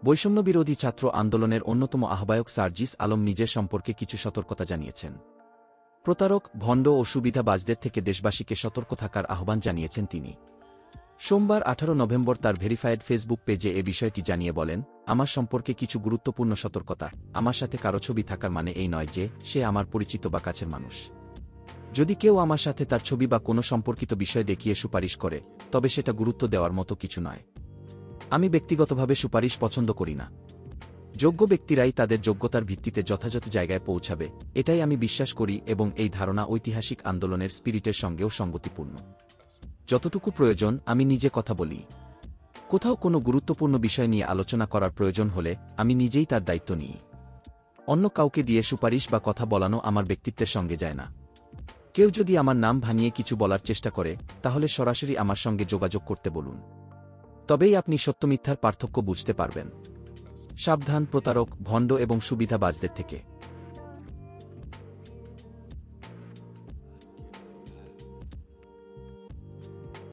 বৈষম্যবিরোধী ছাত্র আন্দোলনের অন্যতম আহ্বায়ক সার্জিস আলম নিজের সম্পর্কে কিছু সতর্কতা জানিয়েছেন। প্রতারক, ভণ্ড ও সুবিধাবাজদের থেকে দেশবাসীকে সতর্ক থাকার আহ্বান জানিয়েছেন তিনি। সোমবার 18 নভেম্বর তার ভেরিফায়েড ফেসবুক পেজে এ বিষয়টি জানিয়ে বলেন, আমার সম্পর্কে কিছু গুরুত্বপূর্ণ সতর্কতা। আমার সাথে কারো ছবি থাকার মানে এই নয় যে সে আমার পরিচিত বা কাছের মানুষ। যদি কেউ আমার সাথে তার ছবি বা কোনো সম্পর্কিত বিষয় দেখিয়ে সুপারিশ করে, তবে সেটা গুরুত্ব দেওয়ার মতো কিছু নয়। আমি ব্যক্তিগতভাবে সুপারিশ পছন্দ করি না। যোগ্য ব্যক্তিরাই তাদের যোগ্যতার ভিত্তিতে যথাযথ জায়গায় পৌঁছাবে, এটাই আমি বিশ্বাস করি এবং এই ধারণা ঐতিহাসিক আন্দোলনের স্পিরিটের সঙ্গেও সঙ্গতিপূর্ণ। যতটুকু প্রয়োজন আমি নিজে কথা বলি। কোথাও কোনো গুরুত্বপূর্ণ বিষয় নিয়ে আলোচনা করার প্রয়োজন হলে আমি নিজেই তার দায়িত্ব নিই। অন্য কাউকে দিয়ে সুপারিশ বা কথা বলানো আমার ব্যক্তিত্বের সঙ্গে যায় না। কেউ যদি আমার নাম ভাঙিয়ে কিছু বলার চেষ্টা করে, তাহলে সরাসরি আমার সঙ্গে যোগাযোগ করতে বলুন। তবেই আপনি সত্যমিথ্যার পার্থক্য বুঝতে পারবেন। সাবধান প্রতারক, ভণ্ড এবং সুবিধাবাজদের থেকে।